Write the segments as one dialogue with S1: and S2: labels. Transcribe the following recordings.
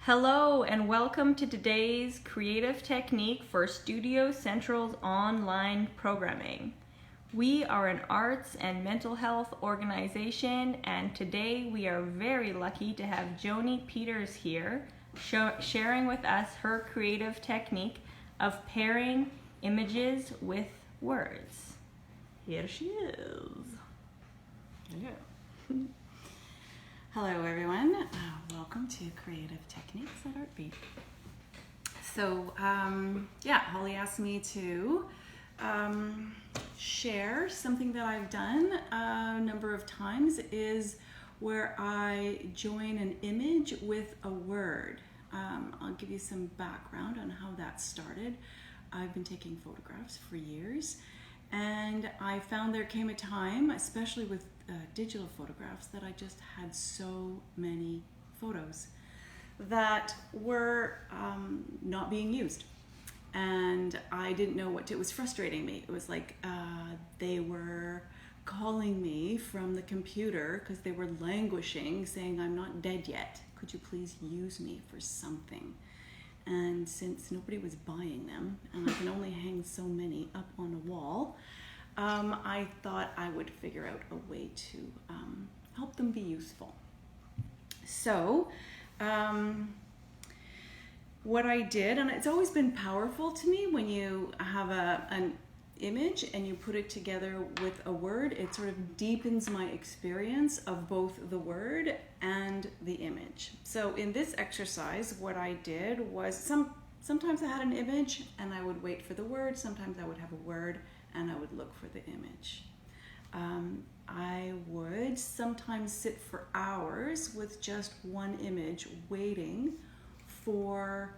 S1: Hello and welcome to today's creative technique for Studio Central's online programming. We are an arts and mental health organization, and today we are very lucky to have Joanie Peters here sharing with us her creative technique of pairing images with words. Here she is.
S2: Hello. Hello everyone, welcome to Creative Techniques at Artbeat. So Holly asked me to share something that I've done a number of times, is where I join an image with a word. I'll give you some background on how that started. I've been taking photographs for years, and I found there came a time, especially with digital photographs, that I just had so many photos that were not being used, and I didn't know what to, it was frustrating me. It was like they were calling me from the computer because they were languishing, saying, "I'm not dead yet, could you please use me for something?" And since nobody was buying them and I can only hang so many up on a wall, I thought I would figure out a way to help them be useful. So what I did, and it's always been powerful to me when you have an image and you put it together with a word, it sort of deepens my experience of both the word and the image. So in this exercise, what I did was sometimes I had an image and I would wait for the word, sometimes I would have a word and I would look for the image. I would sometimes sit for hours with just one image, waiting for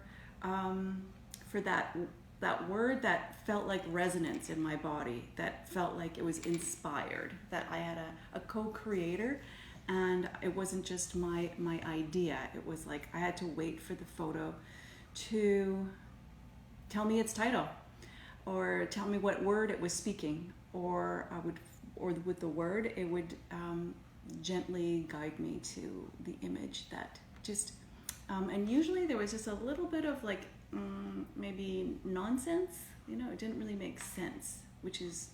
S2: that word that felt like resonance in my body, that felt like it was inspired, that I had a co-creator, and it wasn't just my idea. It was like I had to wait for the photo to tell me its title, or tell me what word it was speaking, or with the word, it would gently guide me to the image that just, and usually there was just a little bit of like, maybe nonsense, it didn't really make sense, which is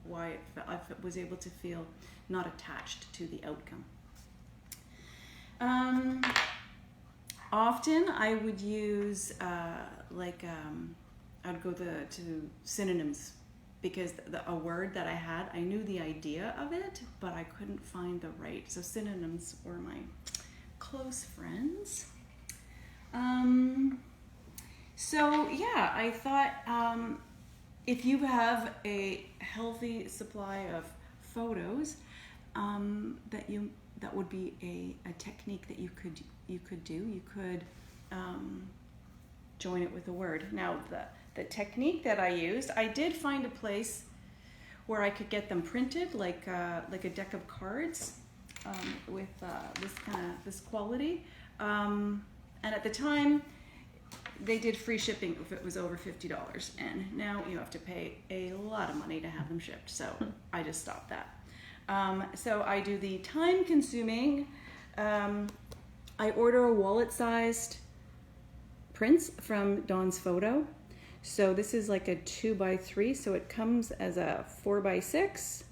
S2: why I was able to feel not attached to the outcome. Often I would use I'd go to synonyms, because a word that I had, I knew the idea of it, but I couldn't find the right. So synonyms were my close friends. I thought if you have a healthy supply of photos, that would be a technique that you could do. You could join it with a word. Now the technique that I used, I did find a place where I could get them printed, like a deck of cards, with this quality. And at the time, they did free shipping if it was over $50, and now you have to pay a lot of money to have them shipped. So I just stopped that. So I do the time-consuming. I order a wallet-sized prints from Dawn's Photo. So this is like a 2x3, so it comes as a 4x6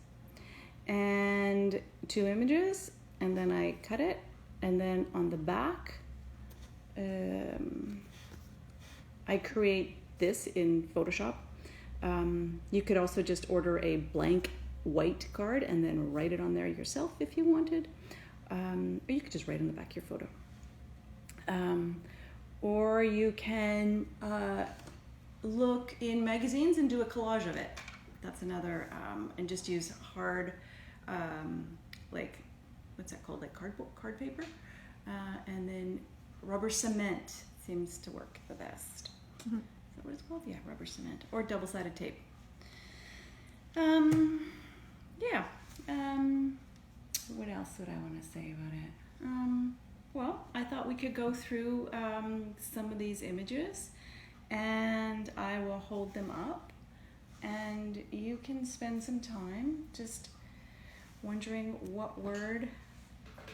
S2: and 2 images, and then I cut it, and then on the back I create this in Photoshop. You could also just order a blank white card and then write it on there yourself if you wanted, or you could just write on the back of your photo. Or you can look in magazines and do a collage of it. That's another, and just use hard, what's that called, like card paper, and then rubber cement seems to work the best. Mm-hmm. Is that what it's called? Yeah, rubber cement, or double-sided tape. What else would I want to say about it? Well, I thought we could go through some of these images, and I will hold them up, and you can spend some time just wondering what word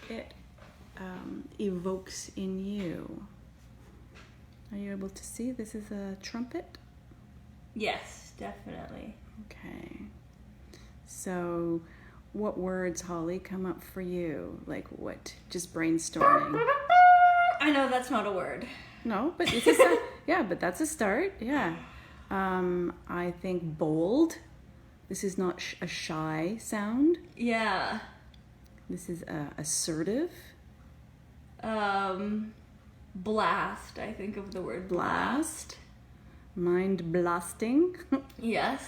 S2: it evokes in you. Are you able to see? This is a trumpet.
S1: Yes, definitely.
S2: Okay. So, what words, Holly, come up for you? Like what? Just brainstorming.
S1: I know that's not a word.
S2: No, but it's a yeah, but that's a start. Yeah. I think bold. This is not a shy sound.
S1: Yeah.
S2: This is assertive.
S1: Blast. I think of the word blast.
S2: Mind blasting.
S1: Yes.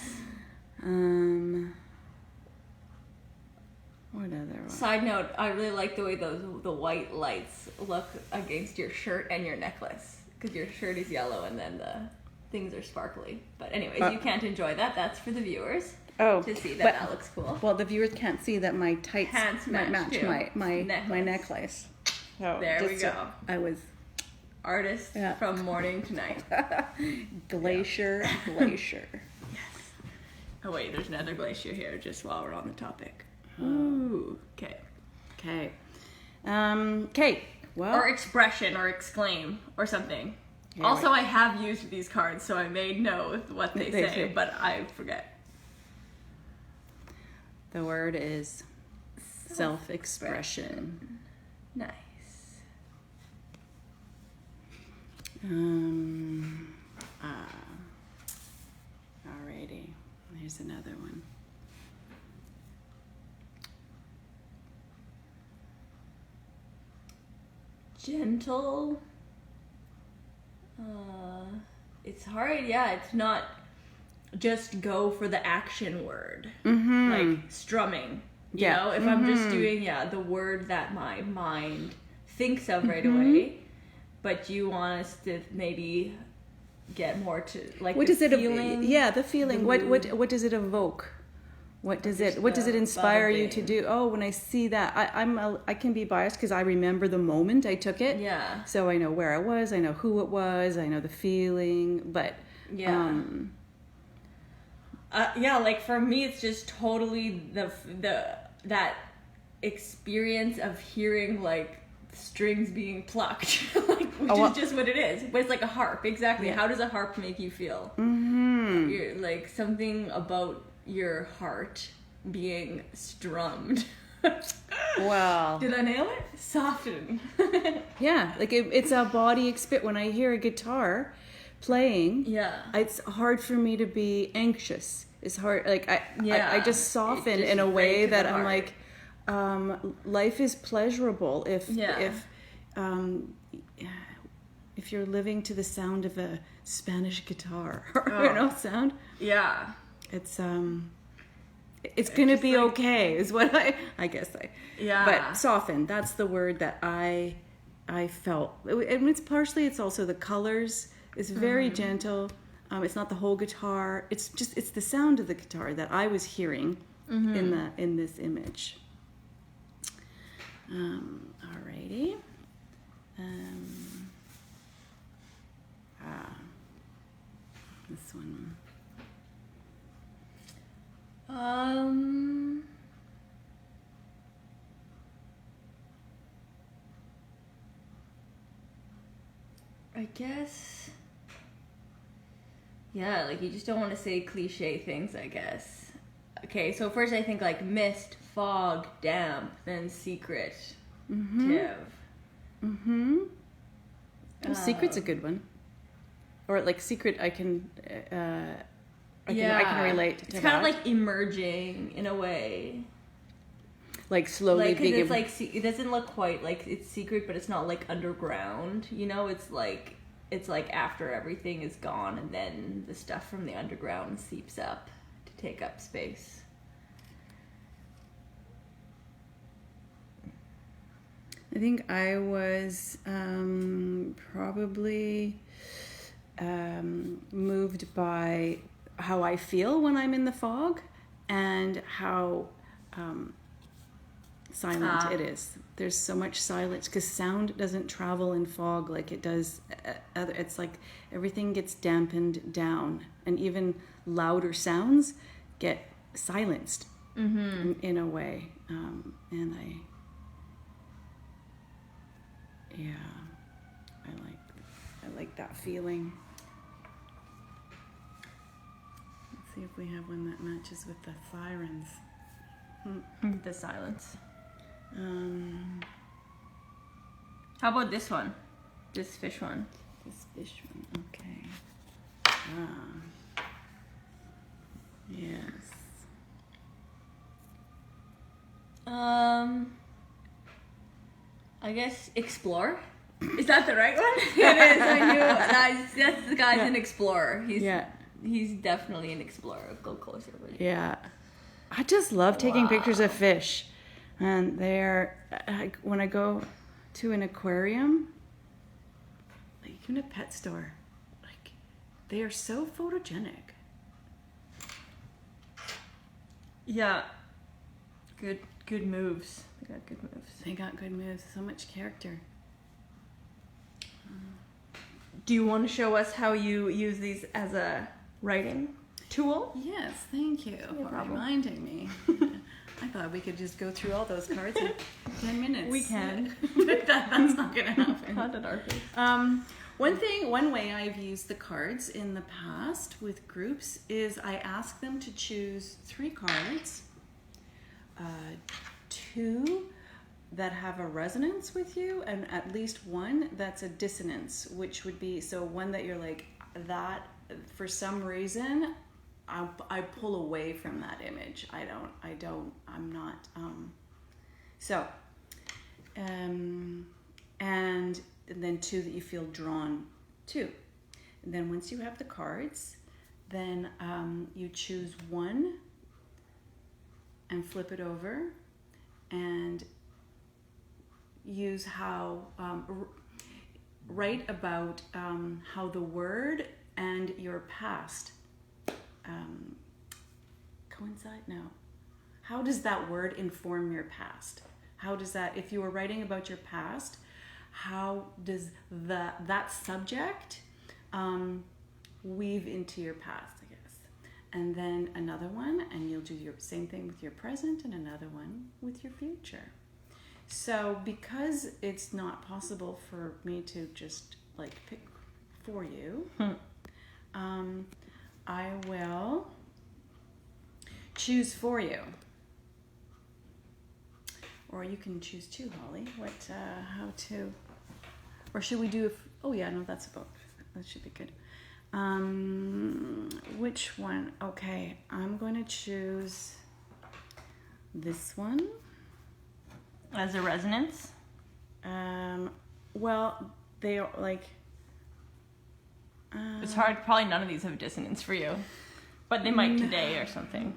S2: What other one?
S1: Side note, I really like the way the white lights look against your shirt and your necklace. Because your shirt is yellow and then the things are sparkly. But anyways, you can't enjoy that. That's for the viewers to see that looks cool.
S2: Well, the viewers can't see that my tights
S1: match
S2: my necklace. So
S1: there we go.
S2: I was
S1: artist from morning to night.
S2: glacier.
S1: Yes. Oh wait, there's another glacier here. Just while we're on the topic. Ooh. Okay.
S2: Okay. Okay. Well.
S1: Or expression, or exclaim, or something.
S2: Yeah,
S1: also, I have used these cards, so I may know what they say, but I forget.
S2: The word is self-expression.
S1: Nice.
S2: Alrighty. Here's another one.
S1: Gentle. It's hard. Yeah, it's not just go for the action word. Like strumming. You know, if I'm just doing the word that my mind thinks of right away, but you want us to maybe get more to like
S2: what
S1: the
S2: does it
S1: feeling.
S2: the feeling. What does it evoke? What does it inspire you to do? Oh, when I see that, I can be biased because I remember the moment I took it.
S1: Yeah.
S2: So I know where I was, I know who it was, I know the feeling, but
S1: like for me, it's just totally that experience of hearing like strings being plucked, which is just what it is. But it's like a harp, exactly. Yeah. How does a harp make you feel? You're, like something about your heart being strummed.
S2: Wow.
S1: Did I nail it? Soften.
S2: Yeah, like it's a body experience. When I hear a guitar playing, it's hard for me to be anxious. It's hard, like I just soften just in a way that I'm like, life is pleasurable if you're living to the sound of a Spanish guitar, sound.
S1: Yeah.
S2: It's gonna be like, okay, is what I guess but soften, that's the word that I felt. And it's also the colors. It's very gentle. It's not the whole guitar. It's the sound of the guitar that I was hearing in this image. Alrighty. This one.
S1: I guess. Yeah, like you just don't want to say cliche things, I guess. Okay, so first I think like mist, fog, damp, then secret.
S2: Secret's a good one. Or like secret, I can relate to that.
S1: It's kind of like emerging in a way.
S2: Like slowly being.
S1: It's like it doesn't look quite like it's secret, but it's not like underground. You know, it's like after everything is gone, and then the stuff from the underground seeps up to take up space.
S2: I think I was probably moved by how I feel when I'm in the fog and how silent it is. There's so much silence because sound doesn't travel in fog like it does. It's like everything gets dampened down, and even louder sounds get silenced in a way. And I like that feeling. Let's see if we have one that matches with the sirens.
S1: The silence.
S2: How
S1: How about this one? This fish one.
S2: this fish one? Okay. Ah. Yes.
S1: I guess explore. Is that the right one? It is. I knew that's the guy's an explorer. He's definitely an explorer. Go closer, buddy.
S2: Yeah. I just love taking pictures of fish. And when I go to an aquarium, like even a pet store, like they are so photogenic.
S1: Yeah. Good moves. They got good moves.
S2: They got good moves, so much character.
S1: Do you want to show us how you use these as a writing tool?
S2: Yes, thank you for
S1: problem.
S2: reminding me. I thought we could just go through all those cards in 10 minutes.
S1: We can.
S2: But that's not going to happen.
S1: Not at our pace.
S2: One way I've used the cards in the past with groups is I ask them to choose 3 cards, 2 that have a resonance with you, and at least 1 that's a dissonance, which would be, so one that you're like, that for some reason I pull away from that image. I'm not. And then 2 that you feel drawn to. And then once you have the cards, then you choose 1 and flip it over and use write about how the word and your past coincide. No. How does that word inform your past? How does that, if you were writing about your past, how does that subject weave into your past, I guess? And then another one, and you'll do your same thing with your present, and another one with your future. So because it's not possible for me to just like pick for you, I will choose for you. Or you can choose too, Holly. Or should we do, oh yeah, no, that's a book. That should be good. Which one? Okay, I'm going to choose this one.
S1: As a resonance?
S2: Well, they are like...
S1: it's hard. Probably none of these have dissonance for you. But they might today or something.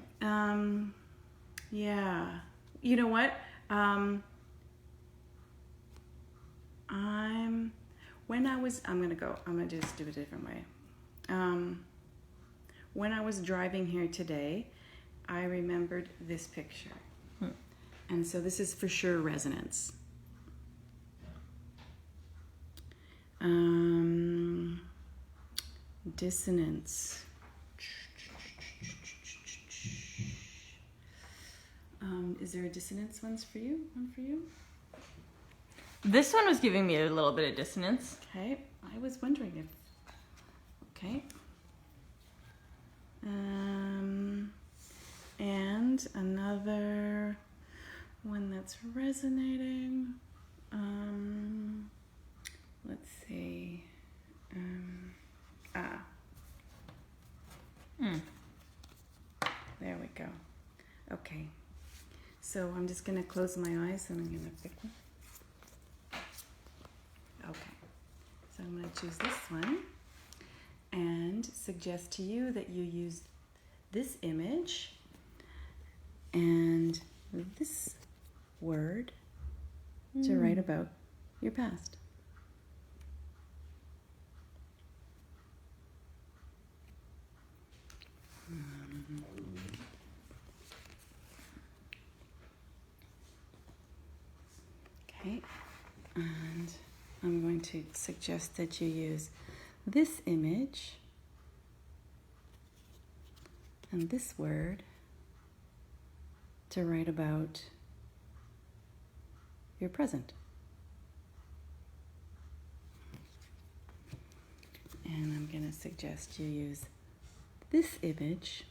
S2: Yeah. You know what? I'm going to just do it a different way. When I was driving here today, I remembered this picture. And so this is for sure resonance. Dissonance. Is there a dissonance one for you?
S1: This one was giving me a little bit of dissonance.
S2: Okay, I was wondering if... Okay. And another one that's resonating. Let's see. There we go. Okay. So I'm just going to close my eyes and I'm going to pick one. Okay. So I'm going to choose this one and suggest to you that you use this image and this word to write about your past. Okay, and I'm going to suggest that you use this image and this word to write about your present. suggest you use this image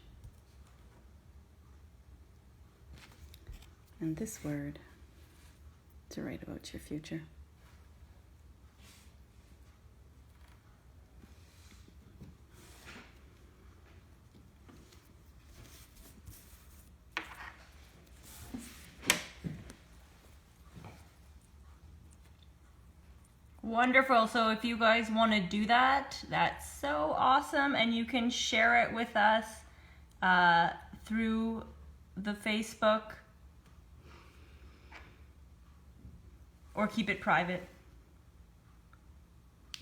S2: and this word to write about your future.
S1: Wonderful. So if you guys want to do that, that's so awesome. And you can share it with us through the Facebook, or keep it private.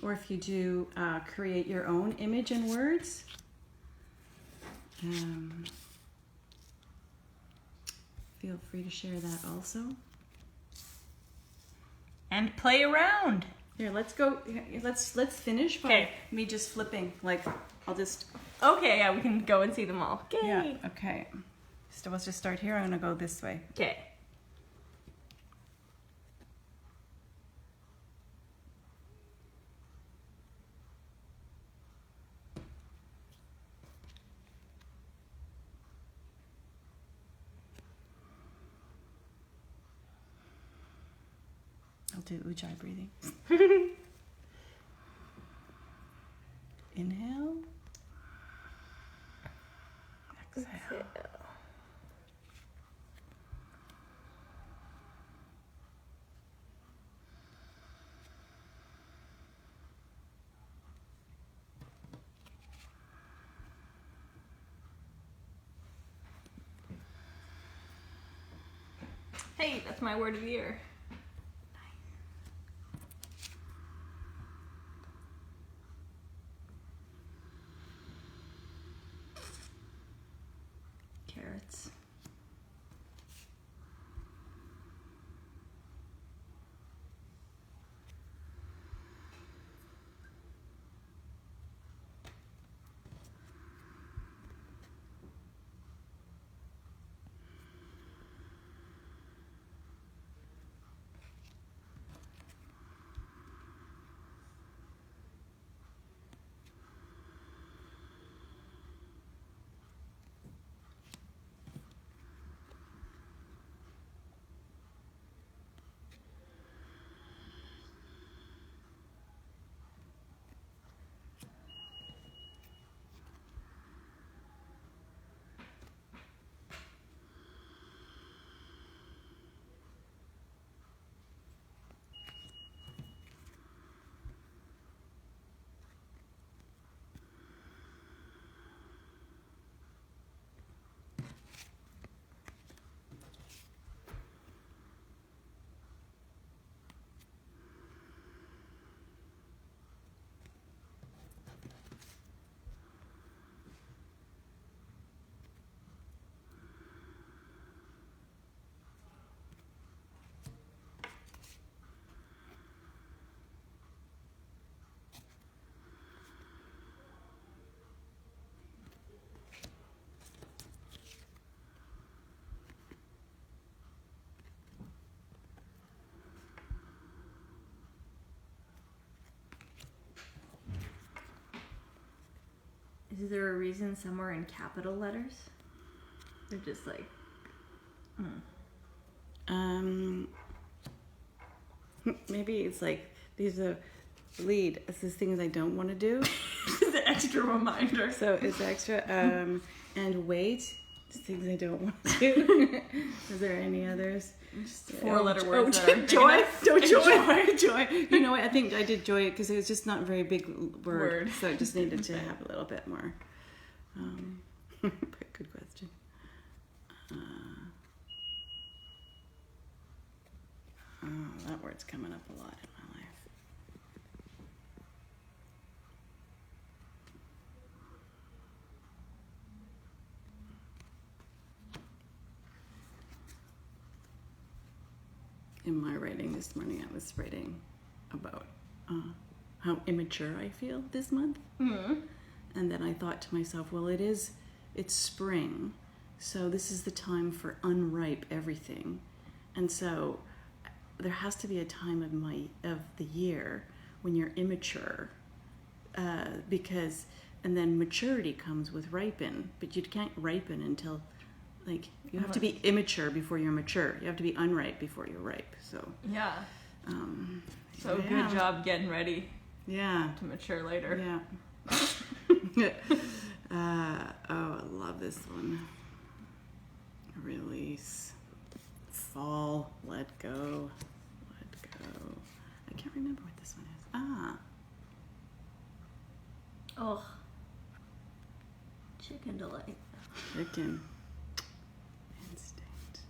S2: Or if you do create your own image and words, feel free to share that also.
S1: And play around.
S2: Here, let's go. Let's finish by me just flipping. Like, I'll just.
S1: Okay, yeah, we can go and see them all. Okay.
S2: Yeah. Okay. So let's just start here. I'm gonna go this way.
S1: Okay.
S2: I'll do ujjayi breathing. Inhale. Exhale.
S1: Hey, that's my word of the year.
S2: Carrots.
S1: Is there a reason some are in capital letters? They're just like,
S2: Maybe it's like these are lead. It's these things I don't want to do.
S1: the extra reminder.
S2: So it's extra. And wait, it's things I don't want to do. Is there any others?
S1: Just 4-letter words.
S2: Joy. Joy. You know what? I think I did joy because it was just not a very big word. So it just needed to have a little bit more. But good question. That word's coming up a lot in my life. In my writing this morning, I was writing about how immature I feel this month.
S1: Mm-hmm.
S2: And then I thought to myself, well, it's spring, so this is the time for unripe everything. And so there has to be a time of the year when you're immature, because, and then maturity comes with ripen, but you can't ripen until, like, you have to be immature before you're mature. You have to be unripe before you're ripe. So
S1: Yeah. So
S2: yeah.
S1: good job getting ready
S2: Yeah.
S1: to mature later.
S2: Yeah. Oh, I love this one. Release. Fall. Let go. Let go. I can't remember what this one is.
S1: Oh. Chicken delight.
S2: Chicken. Instinct.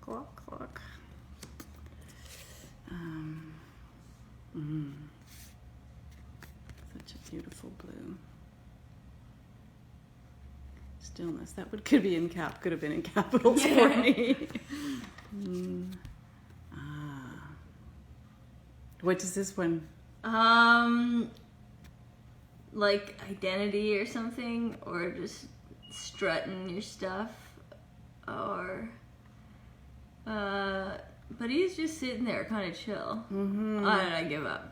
S2: Clock, clock. Such a beautiful blue. Stillness. That could have been in capitals for me. What does this one?
S1: Like identity or something, or just strutting your stuff, or but he's just sitting there kind of chill. I give up.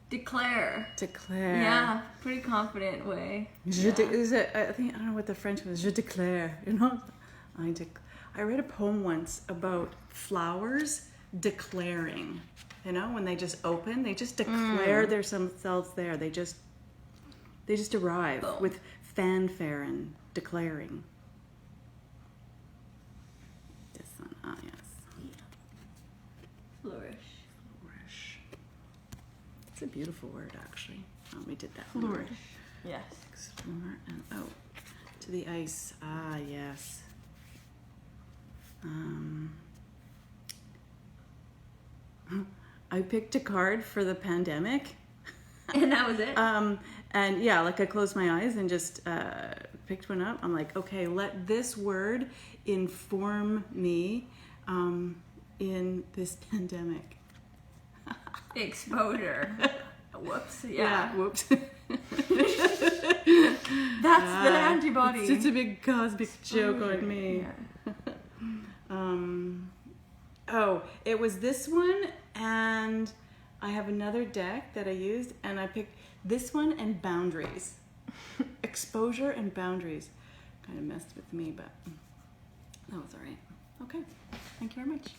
S1: Declare. Yeah, pretty confident way.
S2: I don't know what the French was. Je déclare. You know, I read a poem once about flowers declaring. You know, when they just open, they just declare there's themselves there. They just arrive with fanfare and declaring. This one, yes.
S1: Flourish.
S2: It's a beautiful word, actually. Oh, we did that.
S1: Flourish. Yes.
S2: Explore and to the ice. Yes. I picked a card for the pandemic.
S1: And that was it?
S2: And yeah, like I closed my eyes and just picked one up. I'm like, okay, let this word inform me in this pandemic.
S1: Exposure. Whoops.
S2: Yeah, whoops.
S1: That's the antibody.
S2: It's a big cosmic joke on me.
S1: Yeah.
S2: It was this one, and I have another deck that I used, and I picked this one and boundaries. Exposure and boundaries. Kind of messed with me, but that was all right. Okay. Thank you very much.